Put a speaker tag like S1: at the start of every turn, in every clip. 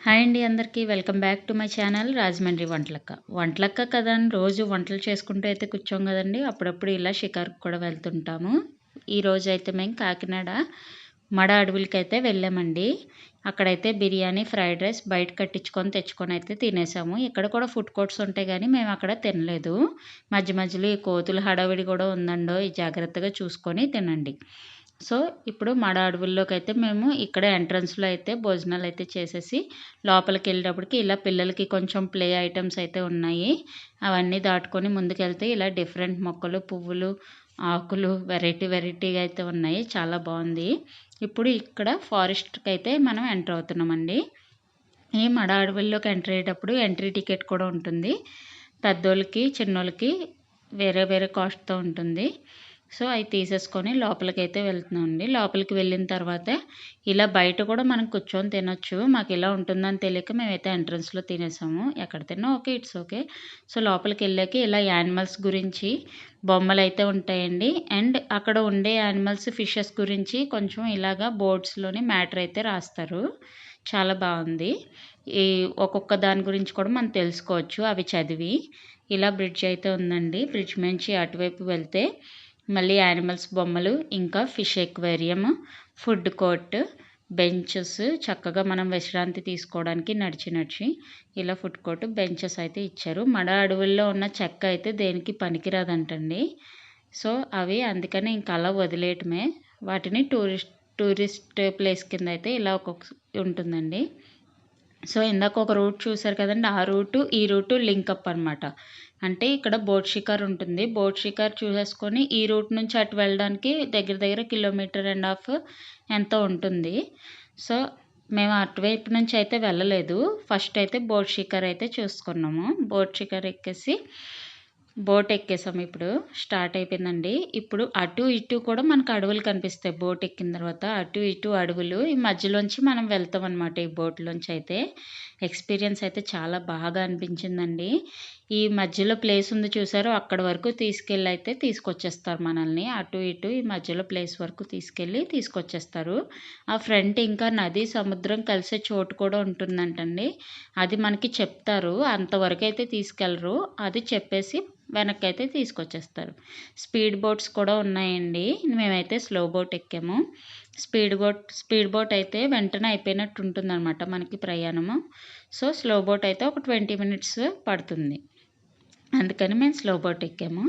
S1: Hi అండి అందరికీ welcome back to my channel Rajahmundry వంటలక్క కదా అని రోజు వంటలు చేసుకుంటూ అయితే కూర్చోం కదండి. అప్పుడప్పుడు ఇలా షికారుకు కూడా వెళ్తుంటాము. ఈరోజు అయితే మేము కాకినాడ మడ అడవులకి అయితే వెళ్ళామండి. అక్కడైతే బిర్యానీ, ఫ్రైడ్ రైస్ బయట కట్టించుకొని తెచ్చుకొని అయితే తినేసాము. ఇక్కడ కూడా ఫుడ్ కోర్ట్స్ ఉంటాయి కానీ మేము అక్కడ తినలేదు. మధ్య మధ్యలో ఈ కోతుల హడావిడి కూడా ఉందండో, ఈ జాగ్రత్తగా చూసుకొని తినండి. సో ఇప్పుడు మడ అడవుల్లోకి అయితే మేము ఇక్కడ ఎంట్రన్స్లో అయితే భోజనాలు అయితే చేసేసి లోపలికి వెళ్ళేటప్పటికి ఇలా పిల్లలకి కొంచెం ప్లే ఐటమ్స్ అయితే ఉన్నాయి. అవన్నీ దాటుకొని ముందుకెళ్తే ఇలా డిఫరెంట్ మొక్కలు, పువ్వులు, ఆకులు వెరైటీగా అయితే ఉన్నాయి. చాలా బాగుంది. ఇప్పుడు ఇక్కడ ఫారెస్ట్కి అయితే మనం ఎంటర్ అవుతున్నామండి. ఈ మడ అడవుల్లోకి ఎంటర్ అయ్యేటప్పుడు ఎంట్రీ టికెట్ కూడా ఉంటుంది. పెద్దోళ్ళకి, చిన్నోళ్ళకి వేరే వేరే కాస్ట్తో ఉంటుంది. సో అవి తీసేసుకొని లోపలికైతే వెళ్తున్నామండి. లోపలికి వెళ్ళిన తర్వాత ఇలా బయట కూడా మనం కూర్చొని తినొచ్చు. మాకు ఇలా ఉంటుందని తెలియక మేమైతే ఎంట్రన్స్లో తినేసాము. ఎక్కడ తిన్నా ఓకే, ఇట్స్ ఓకే. సో లోపలికి వెళ్ళాక ఇలా యానిమల్స్ గురించి బొమ్మలు అయితే ఉంటాయండి. అండ్ అక్కడ ఉండే యానిమల్స్, ఫిషెస్ గురించి కొంచెం ఇలాగా బోర్డ్స్లోని మ్యాటర్ అయితే రాస్తారు. చాలా బాగుంది. ఈ ఒక్కొక్క దాని గురించి కూడా మనం తెలుసుకోవచ్చు అవి చదివి. ఇలా బ్రిడ్జ్ అయితే ఉందండి. బ్రిడ్జ్ నుంచి అటువైపు వెళ్తే మళ్ళీ యానిమల్స్ బొమ్మలు, ఇంకా fish aquarium, food court, benches, చక్కగా మనం విశ్రాంతి తీసుకోవడానికి నడిచి ఇలా ఫుడ్ కోర్ట్, బెంచెస్ అయితే ఇచ్చారు. మడ అడవుల్లో ఉన్న చెక్క అయితే దేనికి పనికిరాదంటండి. సో అవి అందుకని ఇంకా అలా వదిలేయటమే. వాటిని టూరిస్ట్ ప్లేస్ కింద అయితే ఇలా ఉంటుందండి. సో ఇందాక ఒక రూట్ చూసారు కదండి, ఆ రూటు ఈ రూటు లింకప్ అనమాట. అంటే ఇక్కడ బోట్ షికార్ ఉంటుంది. బోట్ షికార్ చూసేసుకొని ఈ రూట్ నుంచి అటు వెళ్ళడానికి దగ్గర 1.5 కిలోమీటర్ ఎంతో ఉంటుంది. సో మేము అటువైపు నుంచి అయితే వెళ్ళలేదు. ఫస్ట్ అయితే బోట్ షికార్ అయితే చూసుకున్నాము. బోట్ షికార్ ఎక్కేసి బోట్ ఎక్కేసాము. ఇప్పుడు స్టార్ట్ అయిపోయిందండి. ఇప్పుడు అటు ఇటు కూడా మనకు అడవులు కనిపిస్తాయి. బోట్ ఎక్కిన తర్వాత అటు ఇటు అడవులు, ఈ మధ్యలోంచి మనం వెళ్తాం అనమాట. ఈ బోట్లోంచి అయితే ఎక్స్పీరియన్స్ అయితే చాలా బాగా అనిపించిందండి. ఈ మధ్యలో ప్లేస్ ఉంది చూసారో, అక్కడ వరకు తీసుకెళ్ళి అయితే తీసుకొచ్చేస్తారు మనల్ని. అటు ఇటు ఈ మధ్యలో ప్లేస్ వరకు తీసుకొచ్చేస్తారు. ఆ ఫ్రంట్ ఇంకా నది, సముద్రం కలిసే చోటు కూడా ఉంటుందంటండి. అది మనకి చెప్తారు. అంతవరకు అయితే తీసుకెళ్ళరు. అది చెప్పేసి వెనక్కి అయితే తీసుకొచ్చేస్తారు. స్పీడ్ బోట్స్ కూడా ఉన్నాయండి. మేమైతే స్లో బోట్ ఎక్కాము. స్పీడ్ బోట్ అయితే వెంటనే అయిపోయినట్టు ఉంటుందన్నమాట మనకి ప్రయాణము. సో స్లో బోట్ అయితే ఒక 20 మినిట్స్ పడుతుంది. అందుకని మేము స్లో బోట్ ఎక్కాము.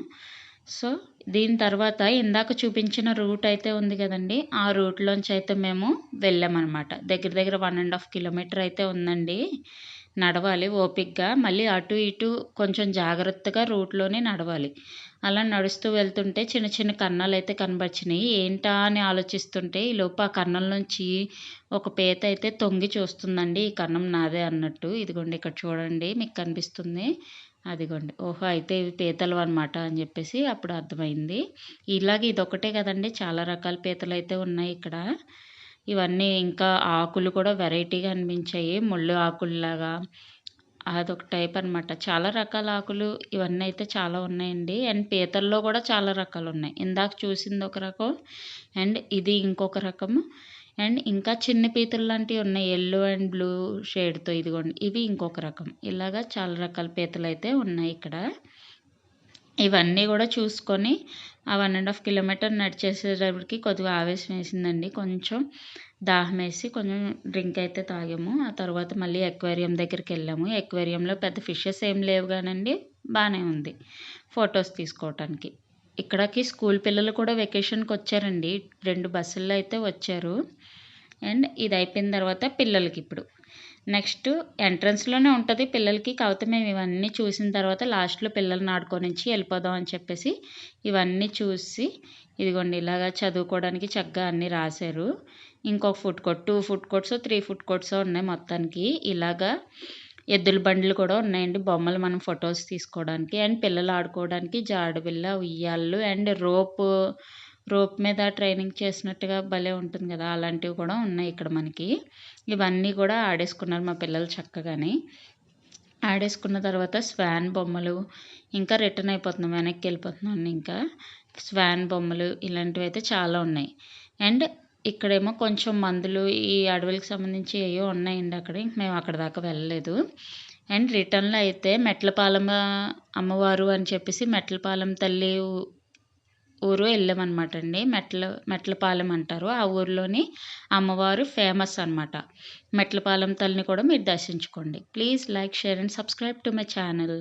S1: సో దీని తర్వాత ఇందాక చూపించిన రూట్ అయితే ఉంది కదండి, ఆ రూట్లోంచి అయితే మేము వెళ్ళామన్నమాట. దగ్గర 1.5 కిలోమీటర్ అయితే ఉందండి. నడవాలి ఓపిక్గా. మళ్ళీ అటు ఇటు కొంచెం జాగ్రత్తగా రూట్లోనే నడవాలి. అలా నడుస్తూ వెళ్తుంటే చిన్న చిన్న కన్నాలు అయితే కనబడినాయి. ఏంటా అని ఆలోచిస్తుంటే ఈలోపు ఆ కన్నం నుంచి ఒక పీత అయితే తొంగి చూస్తుందండి. ఈ కన్నం నాదే అన్నట్టు. ఇదిగోండి ఇక్కడ చూడండి, మీకు కనిపిస్తుంది. అదిగోండి, ఓహో అయితే ఇవి పీతలు అనమాట అని చెప్పేసి అప్పుడు అర్థమైంది. ఇలాగే ఇదొకటే కదండి, చాలా రకాల పీతలు అయితే ఉన్నాయి ఇక్కడ. ఇవన్నీ ఇంకా ఆకులు కూడా వెరైటీగా అనిపించాయి. ముళ్ళు ఆకుల్లాగా అదొక టైప్ అనమాట. చాలా రకాల ఆకులు ఇవన్నీ అయితే చాలా ఉన్నాయండి. అండ్ పీతల్లో కూడా చాలా రకాలు ఉన్నాయి. ఇందాక చూసింది ఒక రకం, అండ్ ఇది ఇంకొక రకము. అండ్ ఇంకా చిన్న పీతలు లాంటివి ఉన్నాయి, ఎల్లో అండ్ బ్లూ షేడ్తో. ఇదిగోండి, ఇవి ఇంకొక రకం. ఇలాగా చాలా రకాల పీతలు అయితే ఉన్నాయి ఇక్కడ. ఇవన్నీ కూడా చూసుకొని ఆ 1.5 కిలోమీటర్ నడిచేసేటప్పటికి కొద్దిగా ఆవేశం వేసిందండి. కొంచెం దాహం వేసి కొంచెం డ్రింక్ అయితే తాగాము. ఆ తర్వాత మళ్ళీ ఎక్వేరియం దగ్గరికి వెళ్ళాము. ఎక్వేరియంలో పెద్ద ఫిషెస్ ఏం లేవు కానండి, బాగానే ఉంది ఫొటోస్ తీసుకోవటానికి. ఇక్కడికి స్కూల్ పిల్లలు కూడా వెకేషన్కి వచ్చారండి. 2 బస్సుల్లో అయితే వచ్చారు. అండ్ ఇది అయిపోయిన తర్వాత పిల్లలకి ఇప్పుడు నెక్స్ట్ ఎంట్రన్స్లోనే ఉంటుంది పిల్లలకి. కాకపోతే మేము ఇవన్నీ చూసిన తర్వాత లాస్ట్లో పిల్లల్ని ఆడుకోనించి వెళ్ళిపోదాం అని చెప్పేసి ఇవన్నీ చూసి, ఇదిగోండి ఇలాగా చదువుకోవడానికి చక్కగా అన్నీ రాశారు. ఇంకొక food court, 2 food courts 3 food courts ఉన్నాయి మొత్తానికి. ఇలాగా ఎద్దుల బండ్లు కూడా ఉన్నాయండి, బొమ్మలు మనం ఫొటోస్ తీసుకోవడానికి. అండ్ పిల్లలు ఆడుకోవడానికి జాడుబిల్ల, ఉయ్యాళ్ళు, అండ్ రోప్ మీద ట్రైనింగ్ చేసినట్టుగా భలే ఉంటుంది కదా, అలాంటివి కూడా ఉన్నాయి ఇక్కడ మనకి. ఇవన్నీ కూడా ఆడేసుకున్నారు మా పిల్లలు చక్కగాని. ఆడేసుకున్న తర్వాత స్వాన్ బొమ్మలు, ఇంకా రిటర్న్ అయిపోతున్నాం, వెనక్కి వెళ్ళిపోతున్నాను. ఇంకా స్వాన్ బొమ్మలు ఇలాంటివి అయితే చాలా ఉన్నాయి. అండ్ ఇక్కడేమో కొంచెం మందులు ఈ అడవులకు సంబంధించి ఏయో ఉన్నాయండి అక్కడ. ఇంక మేము అక్కడి దాకా వెళ్ళలేదు. అండ్ రిటర్న్‌లో అయితే మెట్లపాలెం అమ్మవారు అని చెప్పేసి మెట్లపాలెం తల్లి ఊరు ఎళ్ళామనమాట అండి. మెట్లపాలెం అంటారు. ఆ ఊర్లోని అమ్మవారు ఫేమస్ అనమాట. మెట్లపాలెం తల్లిని కూడా మీరు దర్శించుకోండి. Please like, share and subscribe to my channel.